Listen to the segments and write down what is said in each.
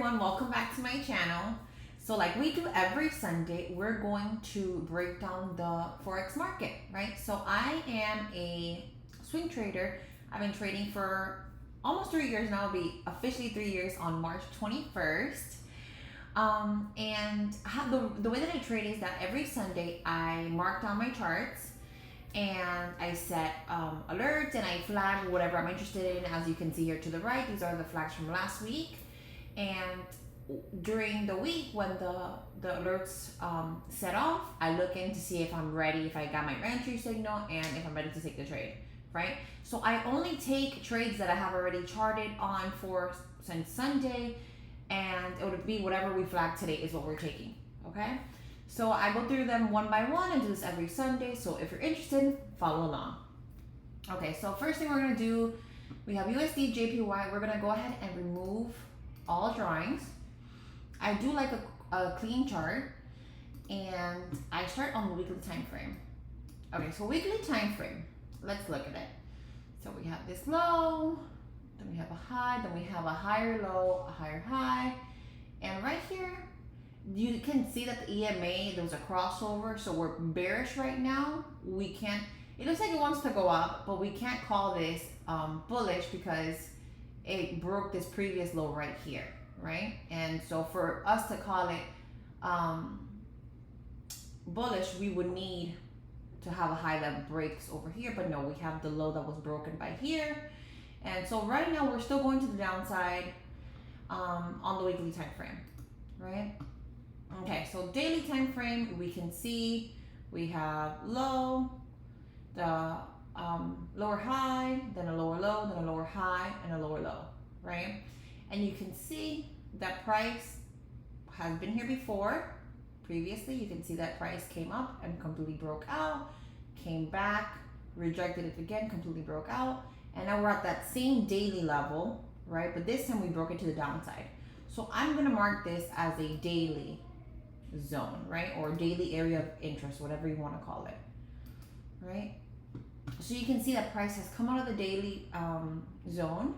everyone, welcome back to my channel. So like we do every Sunday, we're going to break down the Forex market, right? So I am a swing trader. I've been trading for almost 3 years now. It'll be officially 3 years on March 21st. And the way that I trade is that every Sunday I mark down my charts and I set alerts and I flag whatever I'm interested in. As you can see here to the right, these are the flags from last week. And during the week when the alerts set off, I look in to see if I'm ready, if I got my entry signal, and if I'm ready to take the trade, right? So I only take trades that I have already charted on for since Sunday, and it would be whatever we flag today is what we're taking, okay? So I go through them one by one and do this every Sunday. So if you're interested, follow along. Okay, so first thing we're gonna do, we have USD JPY. We're gonna go ahead and remove all drawings. I do like a clean chart, and I start on the weekly time frame. Okay, so weekly time frame, let's look at it. So we have this low, then we have a high, then we have a higher low, a higher high, and right here, you can see that the EMA, there was a crossover, so we're bearish right now. We can't, it looks like it wants to go up, but we can't call this bullish because it broke this previous low right here, right? And so for us to call it bullish, we would need to have a high that breaks over here, but no, we have the low that was broken by here. And so right now we're still going to the downside on the weekly time frame, right? Okay, so daily time frame, we can see we have low, the lower high, then a lower low, then a lower high, and a lower low, right? And you can see that price has been here before. Previously, you can see that price came up and completely broke out, came back, rejected it again, completely broke out, and now we're at that same daily level, right? But this time we broke it to the downside. So I'm gonna mark this as a daily zone, right? Or daily area of interest, whatever you want to call it, right? So you can see that price has come out of the daily zone,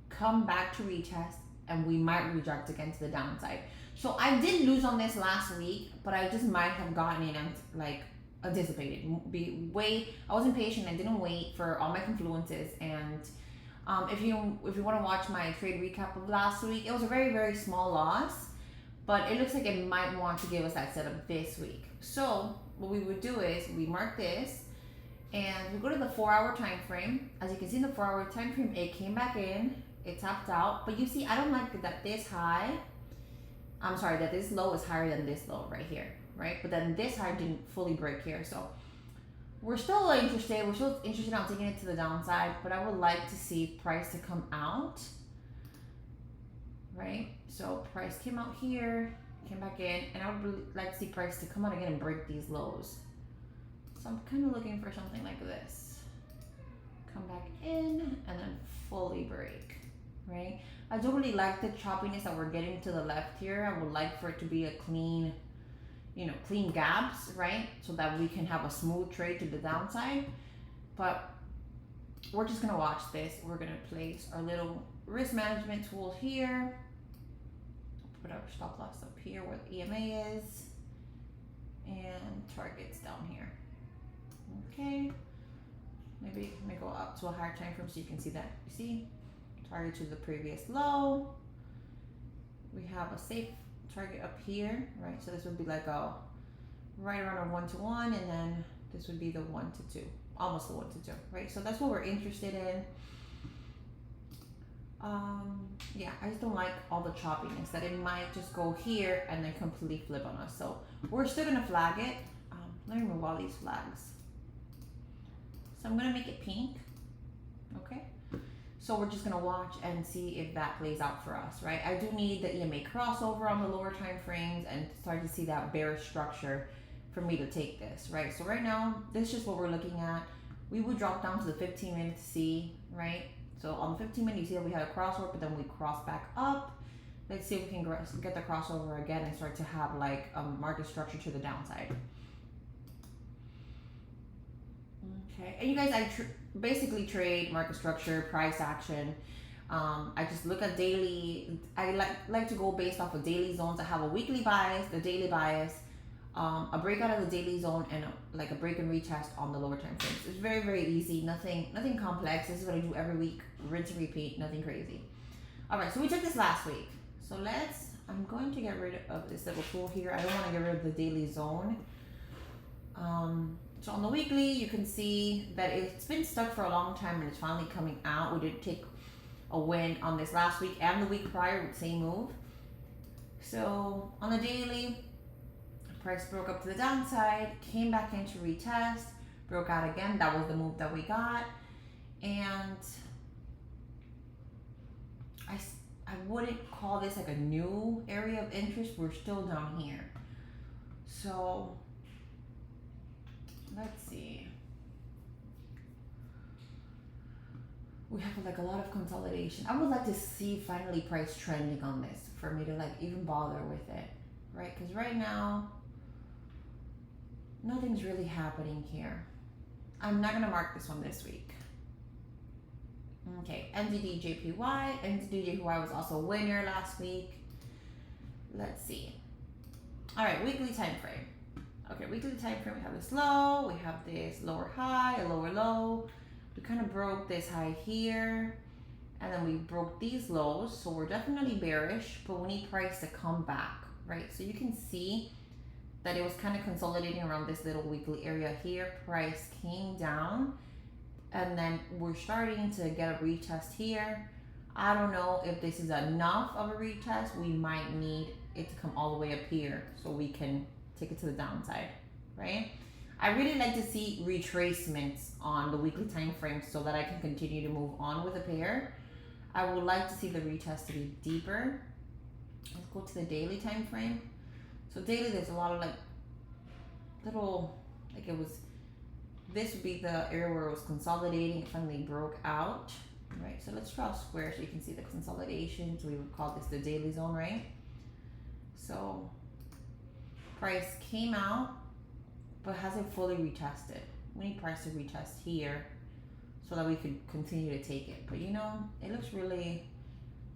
come back to retest, and we might reject again to the downside. So I did lose on this last week, but I just might have gotten in and like anticipated. I wasn't patient. I didn't wait for all my confluences. And if you want to watch my trade recap of last week, it was a very, very small loss, but it looks like it might want to give us that setup this week. So what we would do is we mark this and we go to the 4-hour time frame. As you can see in the 4-hour time frame, it came back in, it tapped out, but you see I don't like that that this low is higher than this low right here, right? But then this high didn't fully break here. So we're still interested on taking it to the downside, but I would like to see price to come out, right? So price came out here, came back in, and I would really like to see price to come out again and break these lows. So I'm kind of looking for something like this. Come back in and then fully break, right? I don't really like the choppiness that we're getting to the left here. I would like for it to be a clean, clean gaps, right? So that we can have a smooth trade to the downside. But we're just gonna watch this. We're gonna place our little risk management tool here. Put our stop loss up here where the EMA is, and targets down here. Okay, maybe let me go up to a higher time frame so you can see that. You see, target to the previous low. We have a safe target up here, right? So this would be like a right around a 1-to-1, and then this would be the 1-to-2, almost the 1-to-2, right? So that's what we're interested in. Yeah, I just don't like all the choppiness that it might just go here and then completely flip on us. So we're still gonna flag it. Let me remove all these flags. So I'm gonna make it pink, okay? So we're just gonna watch and see if that plays out for us, right? I do need the EMA crossover on the lower time frames and start to see that bearish structure for me to take this, right? So right now, this is just what we're looking at. We would drop down to the 15-minute to see, right? So on the 15-minute, you see that we had a crossover, but then we cross back up. Let's see if we can get the crossover again and start to have like a market structure to the downside. Okay, and you guys, I basically trade market structure, price action. I just look at daily. I like to go based off of daily zones. I have a weekly bias, the daily bias, a breakout of the daily zone, and like a break and retest on the lower time frames. It's very easy. Nothing complex. This is what I do every week. Rinse and repeat. Nothing crazy. All right. So we took this last week. So I'm going to get rid of this little tool here. I don't want to get rid of the daily zone. So on the weekly, you can see that it's been stuck for a long time and it's finally coming out. We did take a win on this last week and the week prior with the same move. So on the daily, price broke up to the downside, came back in to retest, broke out again. That was the move that we got. And I wouldn't call this like a new area of interest. We're still down here. So let's see. We have like a lot of consolidation. I would like to see finally price trending on this for me to like even bother with it, right? Because right now, nothing's really happening here. I'm not gonna mark this one this week. Okay, NZD-JPY. NZD-JPY was also a winner last week. Let's see. All right, weekly time frame. Okay, weekly time frame, we have this low, we have this lower high, a lower low. We kind of broke this high here, and then we broke these lows, so we're definitely bearish, but we need price to come back, right? So you can see that it was kind of consolidating around this little weekly area here. Price came down, and then we're starting to get a retest here. I don't know if this is enough of a retest. We might need it to come all the way up here so we can take it to the downside, right? I really like to see retracements on the weekly time frame so that I can continue to move on with a pair. I would like to see the retest to be deeper. Let's go to the daily time frame. So daily, there's a lot of like little, like it was, this would be the area where it was consolidating. It finally broke out, right? So let's draw a square so you can see the consolidation. So we would call this the daily zone, right? So price came out, but hasn't fully retested. We need price to retest here so that we could continue to take it. But you know, it looks really,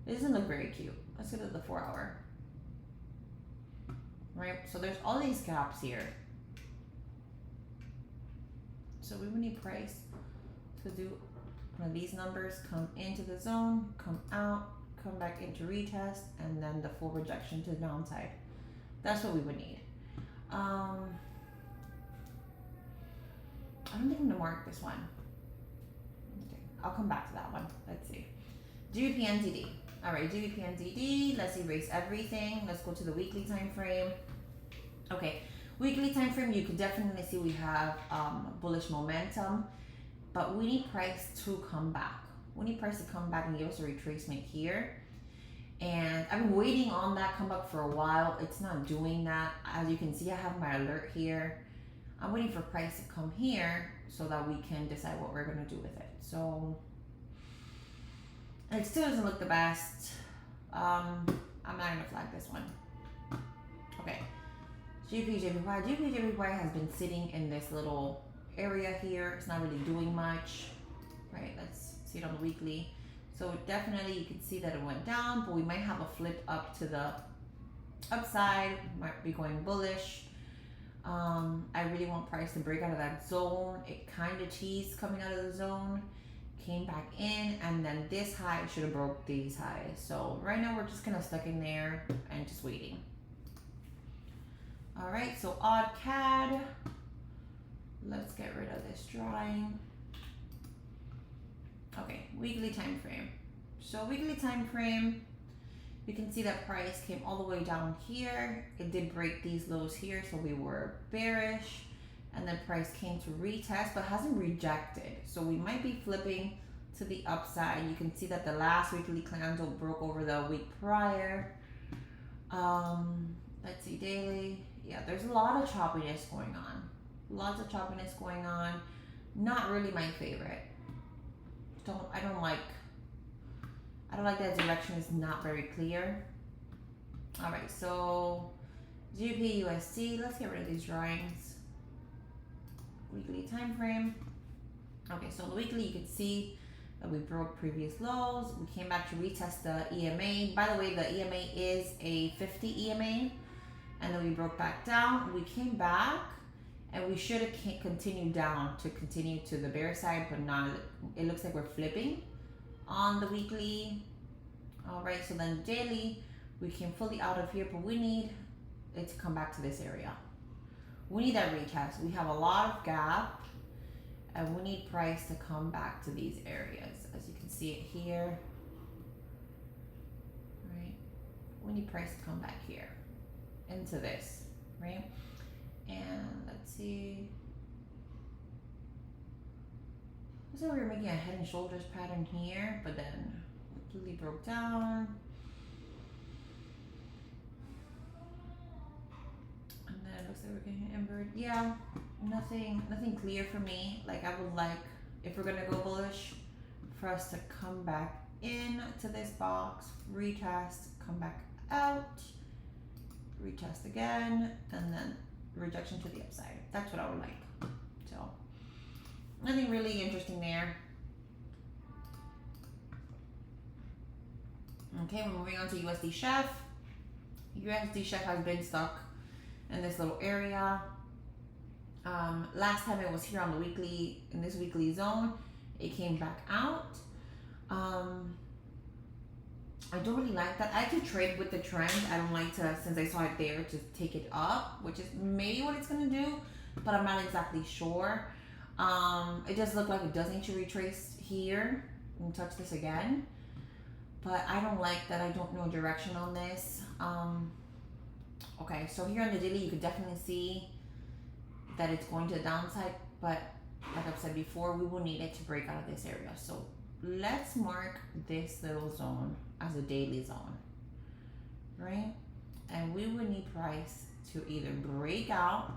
it doesn't look very cute. Let's go to the 4 hour. Right, so there's all these gaps here. So we would need price to do one of these numbers, come into the zone, come out, come back into retest, and then the full rejection to the downside. That's what we would need. I don't think I'm gonna mark this one. Okay, I'll come back to that one. Let's see. GBP/NZD. All right, GBP/NZD. Let's erase everything. Let's go to the weekly time frame. Okay, weekly time frame. You could definitely see we have bullish momentum, but we need price to come back. We need price to come back and give us a retracement here. And I've been waiting on that comeback for a while. It's not doing that. As you can see, I have my alert here. I'm waiting for price to come here so that we can decide what we're gonna do with it. So it still doesn't look the best. I'm not gonna flag this one. Okay, GBP/JPY. GBP/JPY has been sitting in this little area here. It's not really doing much, right? Let's see it on the weekly. So definitely you can see that it went down, but we might have a flip up to the upside. Might be going bullish. I really want price to break out of that zone. It kind of teased coming out of the zone, came back in, and then this high should have broke these highs. So right now we're just kind of stuck in there and just waiting. All right, so odd CAD. Let's get rid of this drawing. Okay, weekly time frame. So weekly time frame, you can see that price came all the way down here. It did break these lows here, so we were bearish. And then price came to retest, but hasn't rejected. So we might be flipping to the upside. You can see that the last weekly candle broke over the week prior. Let's see, daily. Yeah, there's a lot of choppiness going on. Lots of choppiness going on. Not really my favorite. I don't like that direction is not very clear. All right, so GBP/USD, let's get rid of these drawings. Weekly time frame. Okay, so on the weekly you can see We broke previous lows. We came back to retest the EMA. By the way, the EMA is a 50 EMA. And then we broke back down. We came back and we should have continued down to continue to the bear side, but not. It looks like we're flipping on the weekly. All right, so then daily, we came fully out of here, but we need it to come back to this area. We need that retest. We have a lot of gap, and we need price to come back to these areas. As you can see it here, right? We need price to come back here into this, right? And let's see. So we were making a head and shoulders pattern here, but then completely broke down. And then it looks like we're getting an invert. Yeah, nothing clear for me. Like, I would like, if we're gonna go bullish, for us to come back in to this box, retest, come back out, retest again, and then rejection to the upside. That's what I would like. So nothing really interesting there. Okay, we're moving on to USD Chef. USD Chef has been stuck in this little area. Last time it was here on the weekly, in this weekly zone, it came back out. I don't really like that. I could trade with the trend. I don't like to, since I saw it there, to take it up, which is maybe what it's gonna do, but I'm not exactly sure. It does look like it does need to retrace here and touch this again, but I don't like that. I don't know direction on this. Okay, so here on the daily, you could definitely see that it's going to the downside, but like I've said before, we will need it to break out of this area. So let's mark this little zone as a daily zone, right? And we would need price to either break out.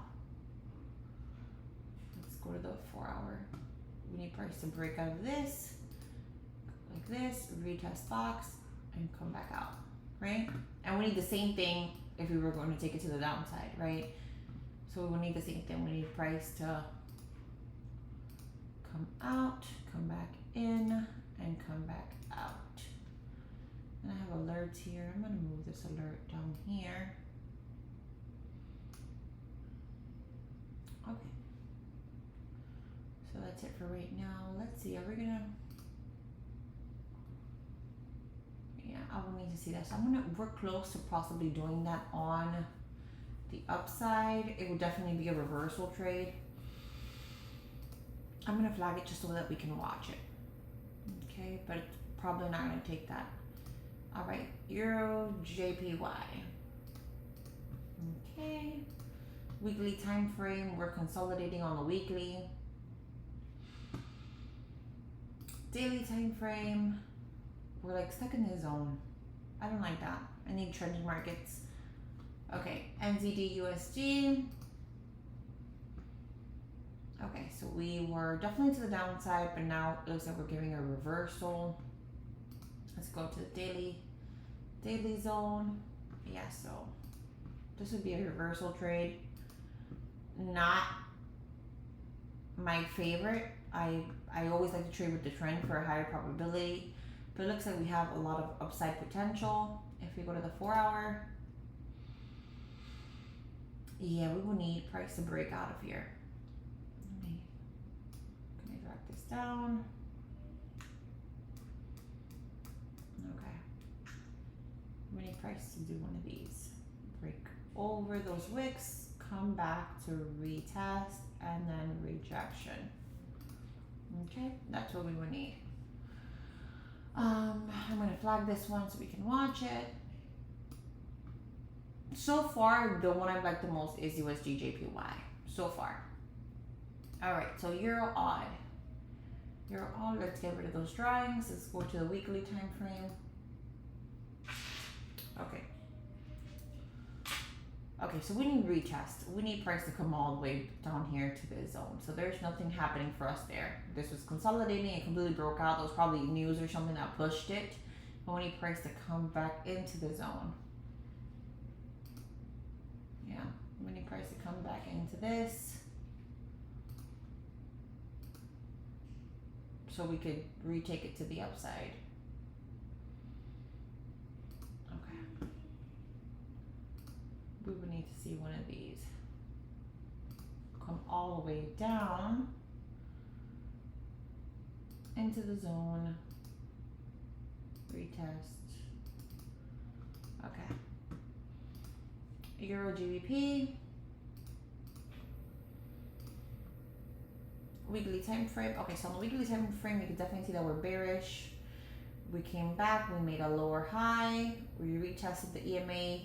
Let's go to the 4-hour. We need price to break out of this, like this, retest box, and come back out, right? And we need the same thing if we were going to take it to the downside, right? So we will need the same thing. We need price to come out, come back in, and come back out. And I have alerts here. I'm gonna move this alert down here. Okay. So that's it for right now. Let's see, are we gonna, yeah, I will need to see that. So we're close to possibly doing that on the upside. It would definitely be a reversal trade. I'm gonna flag it just so that we can watch it. Okay, but it's probably not gonna take that. All right, Euro JPY. Okay, weekly time frame. We're consolidating on the weekly. Daily time frame. We're like stuck in the zone. I don't like that. I need trending markets. Okay, NZD USD. Okay, so we were definitely to the downside, but now it looks like we're giving a reversal. Let's go to the daily zone. Yeah, so this would be a reversal trade. Not my favorite. I always like to trade with the trend for a higher probability, but it looks like we have a lot of upside potential. If we go to the 4-hour, yeah, we will need price to break out of here. Let me drag this down. Okay. We need price to do one of these. Break over those wicks, come back to retest, and then rejection. Okay, that's what we would need. I'm gonna flag this one so we can watch it. So far, the one I like the most is USD JPY. So far. All right, so Euro odd. Euro odd. Let's get rid of those drawings. Let's go to the weekly time frame. Okay. Okay, so we need retest. We need price to come all the way down here to the zone. So there's nothing happening for us there. This was consolidating. It completely broke out. That was probably news or something that pushed it. But we need price to come back into the zone. Yeah, we need price to come back into this. so we could retake it to the upside. Okay. We would need to see one of these come all the way down into the zone, retest. Okay. Euro GBP. Weekly time frame. Okay, so on the weekly time frame, you can definitely see that we're bearish. We came back, we made a lower high, we retested the EMA,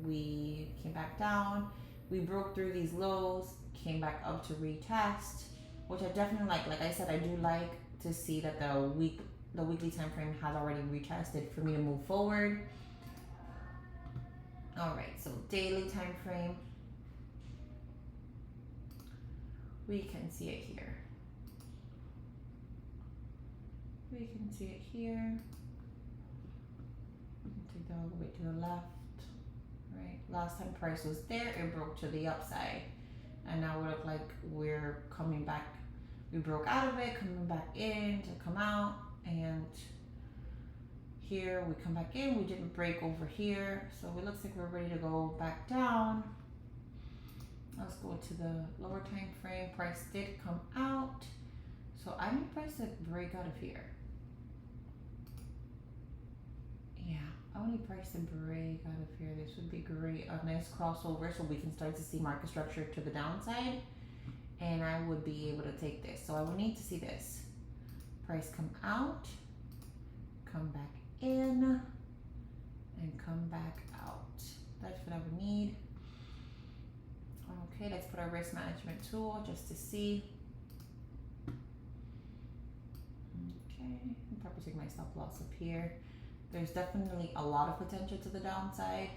we came back down, we broke through these lows, came back up to retest, which I definitely like. Like I said, I do like to see that the weekly time frame has already retested for me to move forward. All right, so daily time frame, we can see it here. We can see it here. We can take that all the way to the left, right? Last time price was there, it broke to the upside. And now we look like we're coming back. We broke out of it, coming back in to come out. And here we come back in, we didn't break over here. So it looks like we're ready to go back down. Let's go to the lower time frame. Price did come out. So I need price to break out of here. Yeah, I need price to break out of here. This would be great. A nice crossover so we can start to see market structure to the downside. And I would be able to take this. So I would need to see this. Price come out, come back in, and come back out. That's what I would need. Okay, let's put our risk management tool just to see. Okay, I'll probably take my stop loss up here. There's definitely a lot of potential to the downside.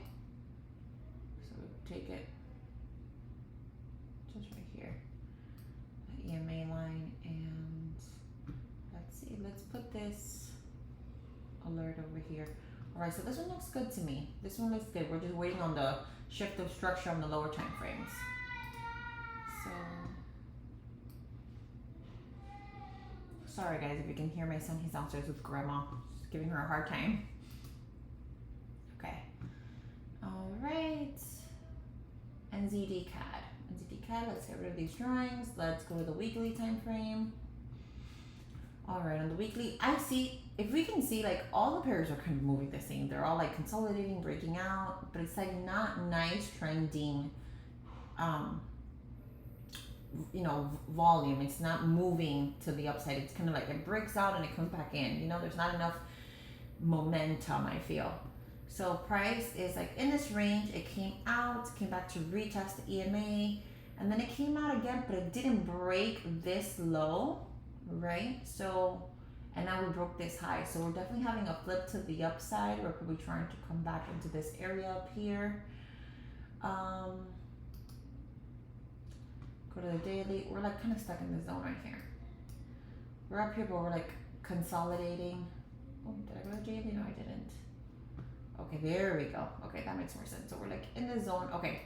So take it just right here. The EMA line, and let's see, let's put this alert over here. All right, so this one looks good to me. This one looks good. We're just waiting on the shift of structure on the lower time frames. So, sorry guys if you can hear my son, he's downstairs with grandma, just giving her a hard time. Okay. All right. NZD CAD. NZD CAD, let's get rid of these drawings. Let's go to the weekly time frame. All right, on the weekly, I see, if we can see, like all the pairs are kind of moving the same. They're all like consolidating, breaking out, but it's like not nice trending, you know, volume. It's not moving to the upside. It's kind of like it breaks out and it comes back in. You know, there's not enough momentum, I feel. So price is like in this range. It came out, came back to retest the EMA, and then it came out again, but it didn't break this low, right? So, and now we broke this high. So we're definitely having a flip to the upside. We're probably trying to come back into this area up here. Go to the daily. We're like kind of stuck in the zone right here. We're up here, but we're like consolidating. Oh, did I go to daily? No, I didn't. Okay, there we go. Okay, that makes more sense. So we're like in the zone. Okay.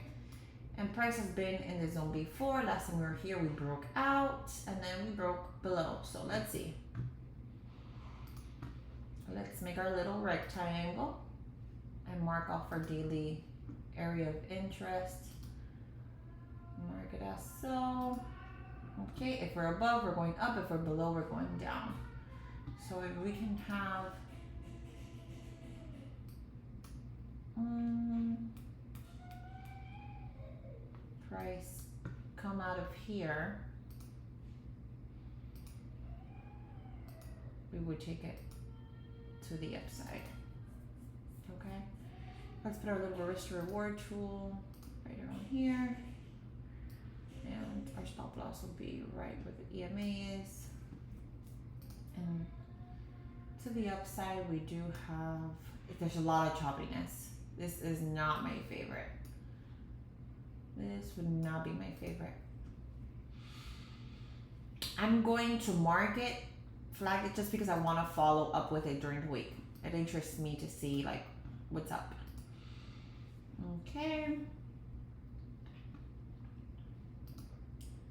And price has been in the zone before. Last time we were here, we broke out and then we broke below. So let's see. Let's make our little rectangle and mark off our daily area of interest. Mark it as so. Okay, if we're above, we're going up. If we're below, we're going down. So if we can have price come out of here, we would take it to the upside. Okay, let's put our little risk to reward tool right around here, and our stop loss will be right where the EMA is. And to the upside, we do have, there's a lot of choppiness. This is not my favorite. This would not be my favorite. I'm going to mark it, flag it, just because I want to follow up with it during the week. It interests me to see like what's up. Okay.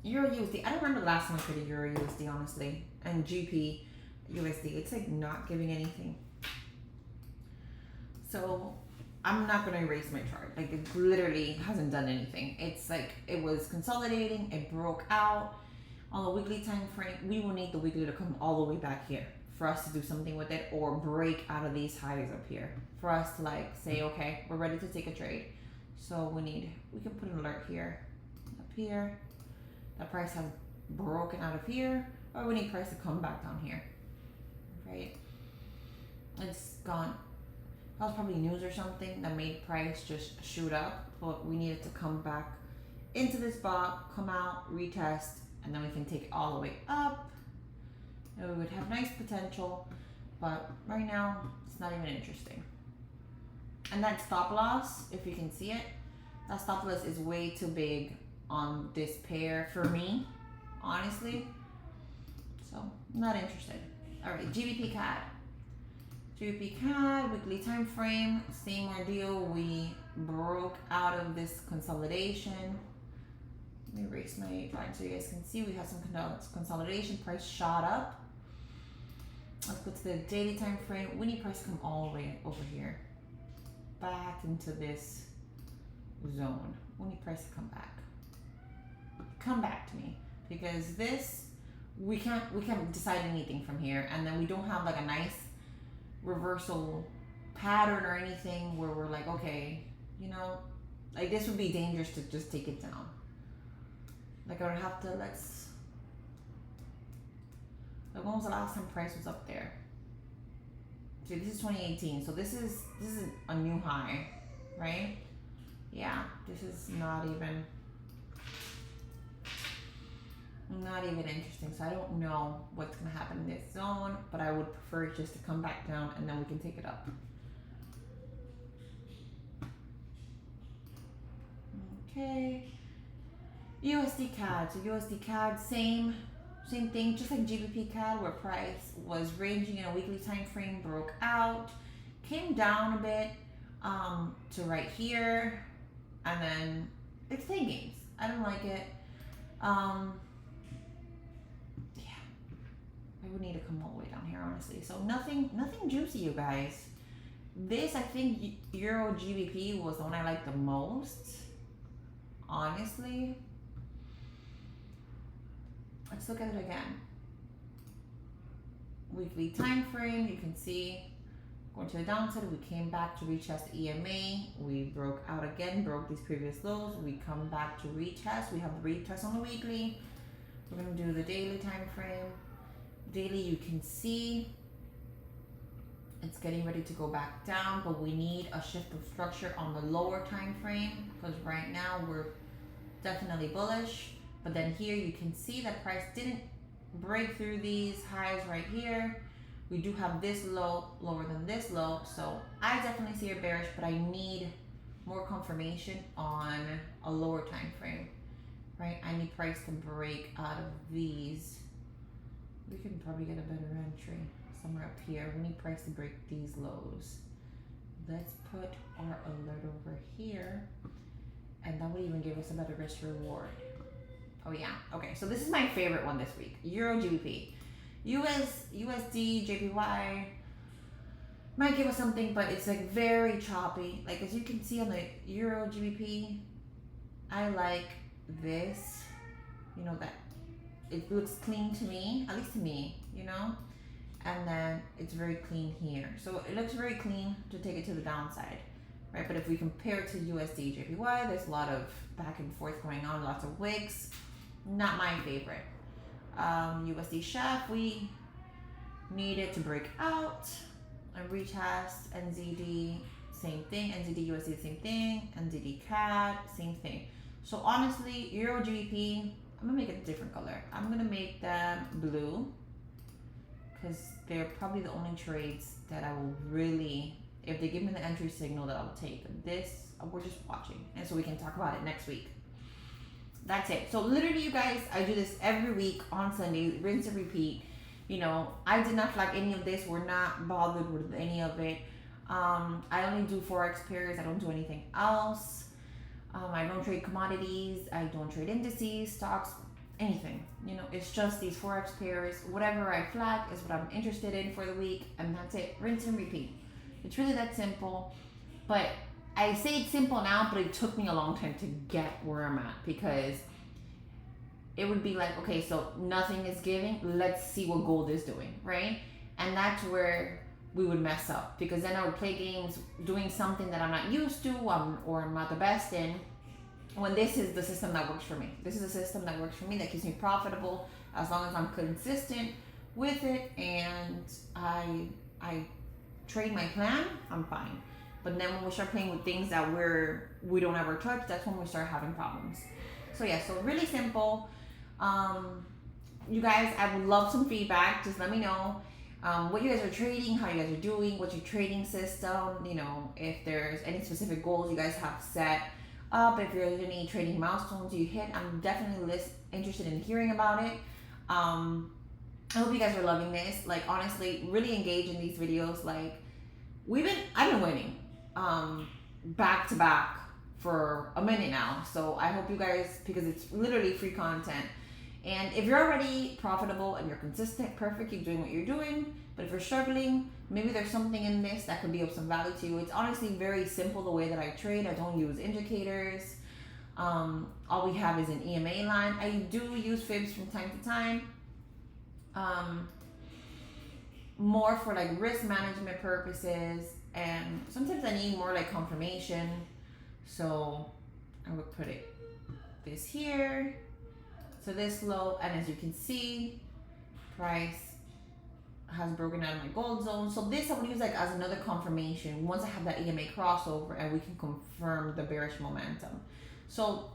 Euro USD. I don't remember the last time I traded Euro USD, honestly. And GP. USD. It's like not giving anything. So I'm not gonna erase my chart. Like it literally hasn't done anything. It's like it was consolidating, it broke out. On the weekly time frame, we will need the weekly to come all the way back here for us to do something with it or break out of these highs up here. For us to like say, okay, we're ready to take a trade. So we can put an alert here, up here. That price has broken out of here, or we need price to come back down here, right? It's gone. That was probably news or something that made price just shoot up, but we needed to come back into this box, come out, retest, and then we can take it all the way up. And we would have nice potential, but right now it's not even interesting. And that stop loss, if you can see it, that stop loss is way too big on this pair for me, honestly. So not interested. All right, GBP CAD. GBP CAD, weekly time frame, same ordeal. We broke out of this consolidation. Let me erase my line so you guys can see we have some consolidation. Price shot up. Let's go to the daily time frame. We need price to come all the way over here, back into this zone. We need price to come back. Come back to me, because this we can't decide anything from here, and then we don't have like a nice reversal pattern or anything where we're like, okay, you know, like this would be dangerous to just take it down. Like I would have to, like when was the last time price was up there? See, this is 2018, so this is a new high, right? Yeah, this is not even interesting. So I don't know what's gonna happen in this zone, but I would prefer it just to come back down and then we can take it up. Okay. USD CAD. So USD CAD, same thing, just like GBP CAD, where price was ranging in a weekly time frame, broke out, came down a bit to right here, and then it's playing games. I don't like it. Yeah, I would need to come all the way down here, honestly. So nothing juicy, you guys. This, I think Euro GBP was the one I liked the most, honestly. Let's look at it again. Weekly time frame, you can see going to the downside, we came back to retest EMA, we broke out again, broke these previous lows, we come back to retest, we have the retest on the weekly. We're going to do the daily time frame. Daily, you can see it's getting ready to go back down, but we need a shift of structure on the lower time frame, because right now we're definitely bullish. But then here you can see that price didn't break through these highs right here. We do have this low lower than this low, so I definitely see it bearish, but I need more confirmation on a lower time frame, right? I need price to break out of these. We can probably get a better entry somewhere up here. We need price to break these lows. Let's put our alert over here, and that would even give us a better risk reward. Oh yeah, okay, so this is my favorite one this week. Euro GBP. USD, JPY might give us something, but it's like very choppy. Like as you can see on the Euro GBP, I like this, you know, that it looks clean to me, at least to me, you know, and then it's very clean here. So it looks very clean to take it to the downside, right? But if we compare it to USD, JPY, there's a lot of back and forth going on, lots of wicks. Not my favorite. USD chef, we need it to break out and retest. NZD, same thing. NZD USD, same thing. NZD CAD, same thing. So honestly, Euro GBP, I'm gonna make it a different color. I'm gonna make them blue, because they're probably the only trades that I will really, if they give me the entry signal, that I'll take. This, we're just watching, and so we can talk about it next week. That's it. So literally, you guys, I do this every week on Sunday, rinse and repeat. You know, I did not flag any of this. We're not bothered with any of it. I only do Forex pairs. I don't do anything else. I don't trade commodities. I don't trade indices, stocks. anything. You know, it's just these Forex pairs. Whatever I flag is what I'm interested in for the week, and that's it. Rinse and repeat. It's really that simple. But I say it's simple now, but it took me a long time to get where I'm at, because it would be like, okay, so nothing is giving. Let's see what gold is doing, right? And that's where we would mess up, because then I would play games doing something that I'm not used to, or I'm not the best in, when this is the system that works for me. This is a system that works for me, that keeps me profitable as long as I'm consistent with it and I trade my plan, I'm fine. But then when we start playing with things that we don't ever touch, that's when we start having problems. So yeah, so really simple. You guys, I would love some feedback. Just let me know what you guys are trading, how you guys are doing, what's your trading system, you know, if there's any specific goals you guys have set up, if there's any trading milestones you hit. I'm definitely interested in hearing about it. I hope you guys are loving this. Like, honestly, really engage in these videos. Like, I've been winning back to back for a minute now. So I hope you guys, because it's literally free content. And if you're already profitable and you're consistent, perfect, keep doing what you're doing. But if you're struggling, maybe there's something in this that could be of some value to you. It's honestly very simple the way that I trade. I don't use indicators. All we have is an EMA line. I do use fibs from time to time. More for like risk management purposes, and sometimes I need more like confirmation. So I would put this here. So this low, and as you can see, price has broken out of my gold zone. So this I would use like as another confirmation once I have that EMA crossover and we can confirm the bearish momentum. So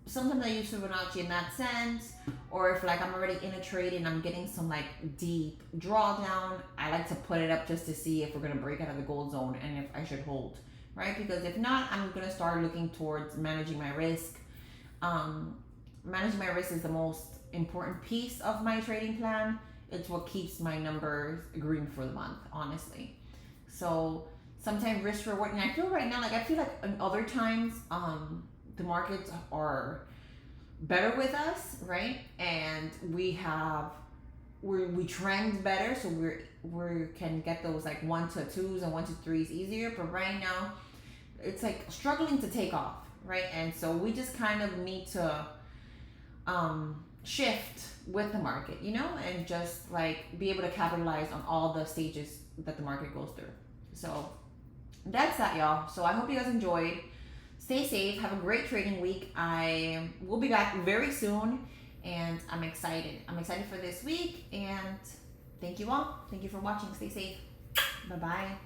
sometimes I use Fibonacci in that sense, or if like I'm already in a trade and I'm getting some like deep drawdown, I like to put it up just to see if we're gonna break out of the gold zone and if I should hold, right? Because if not, I'm gonna start looking towards managing my risk. Managing my risk is the most important piece of my trading plan. It's what keeps my numbers green for the month, honestly. So sometimes risk reward, and I feel right now, like I feel like in other times, the markets are better with us, right? And we trend better, so we can get those like 1 to 2s and 1 to 3s easier. But right now, it's like struggling to take off, right? And so we just kind of need to shift with the market, you know, and just like be able to capitalize on all the stages that the market goes through. So that's that, y'all. So I hope you guys enjoyed. Stay safe. Have a great trading week. I will be back very soon, and I'm excited. I'm excited for this week, and thank you all. Thank you for watching. Stay safe. Bye-bye.